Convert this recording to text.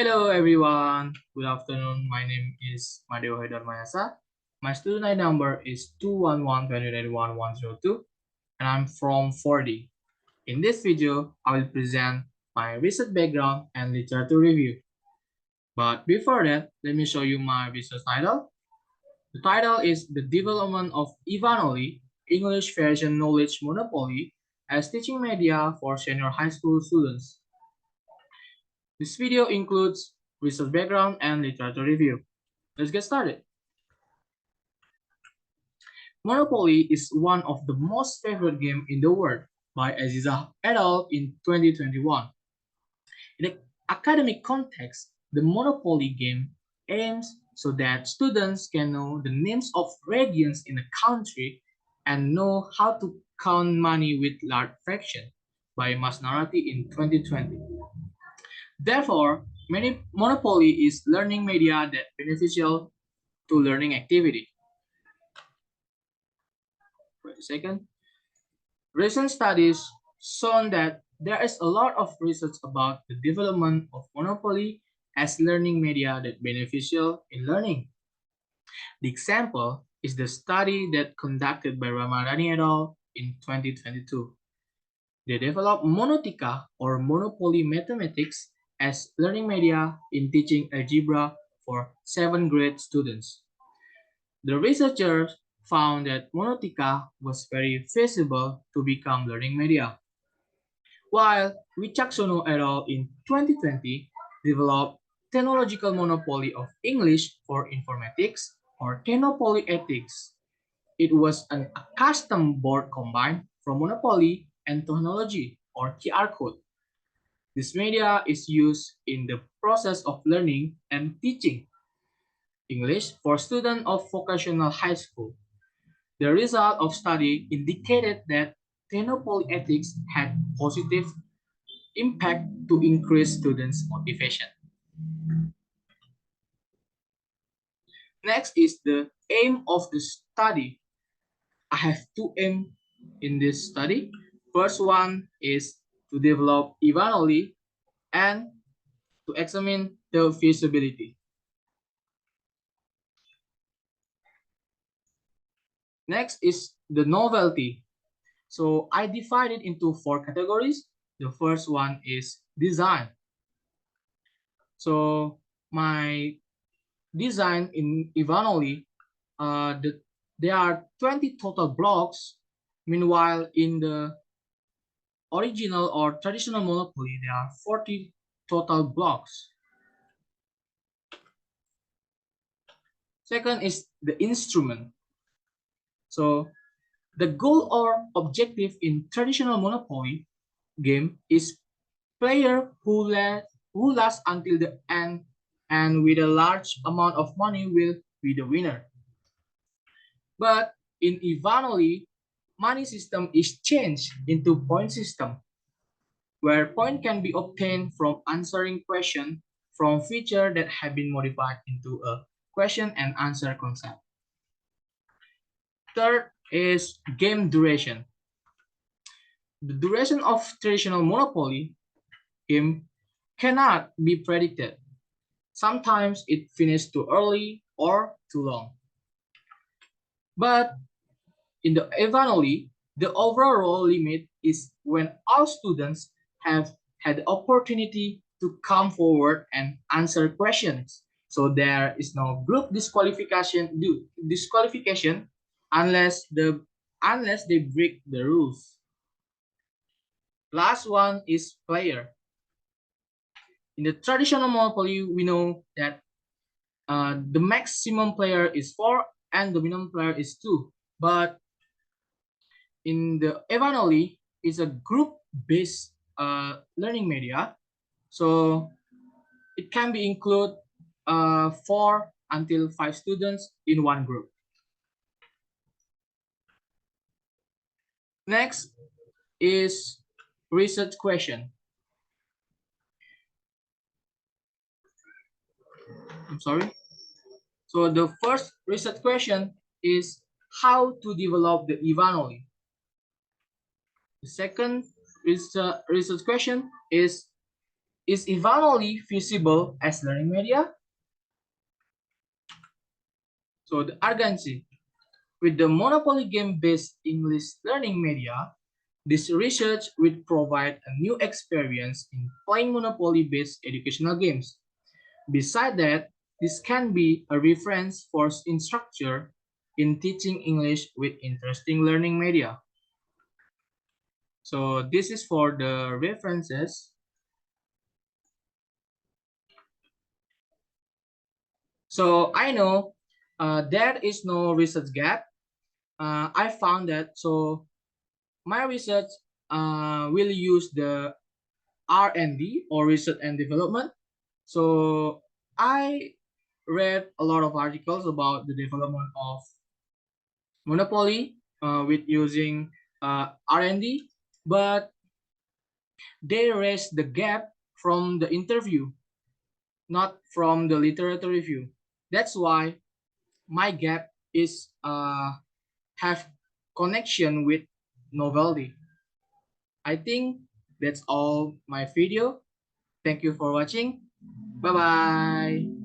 Hello everyone, good afternoon. My name is Madeo Haidar Mayasa. My student ID number is 211-2021-102 and I'm from 4D. In this video, I will present my research background and literature review. But before that, let me show you my research title. The title is The Development of EVANOLY, English Version Knowledge Monopoly as Teaching Media for Senior High School Students. This video includes research background and literature review. Let's get started. Monopoly is one of the most favorite games in the world by Aziza et al. In 2021. In the academic context, the Monopoly game aims so that students can know the names of regions in a country and know how to count money with large fraction by Masnarati in 2020. Therefore, many Monopoly is learning media that beneficial to learning activity. Wait a second. Recent studies shown that there is a lot of research about the development of Monopoly as learning media that beneficial in learning. The example is the study that conducted by Ramadani et al. In 2022. They developed Monotica or Monopoly Mathematics as learning media in teaching algebra for 7th grade students. The researchers found that Monotica was very feasible to become learning media, while Wichaksono et al. In 2020 developed technological monopoly of English for informatics or Technopoly ethics. It was an custom board combined from monopoly and technology or QR code. This media is used in the process of learning and teaching English for students of vocational high school. The result of study indicated that Technopoly ethics had positive impact to increase students' motivation. Next is the aim of the study. I have two aims in this study. First one is to develop EVANOLY and to examine the feasibility. Next is the novelty. So I divide it into 4 categories. The first one is design. So my design in EVANOLY, there are 20 total blocks. Meanwhile, in the original or traditional Monopoly, there are 40 total blocks. Second is the instrument. So the goal or objective in traditional Monopoly game is player who lasts until the end and with a large amount of money will be the winner. But in EVANOLY, money system is changed into point system, where point can be obtained from answering question from feature that have been modified into a question and answer concept. Third is game duration. The duration of traditional Monopoly game cannot be predicted. Sometimes it finishes too early or too long. But in the EVANOLY, the overall limit is when all students have had the opportunity to come forward and answer questions. So there is no group disqualification unless they break the rules. Last one is player. In the traditional Monopoly, we know that the maximum player is 4 and the minimum player is 2. But in the EVANOLY, it's a group-based learning media. So it can be include 4 until 5 students in one group. Next is research question. I'm sorry. So the first research question is how to develop the EVANOLY. The second research question is Is EVANOLY feasible as learning media? So the urgency. With the monopoly game-based English learning media, this research would provide a new experience in playing monopoly-based educational games. Besides that, this can be a reference for instructor in teaching English with interesting learning media. So this is for the references. So I know there is no research gap. I found that so my research will use the R&D or research and development. So I read a lot of articles about the development of monopoly with using R&D, but they raised the gap from the interview, not from the literature review. That's why my gap is have connection with novelty. I think that's all my video. Thank you for watching. Bye bye.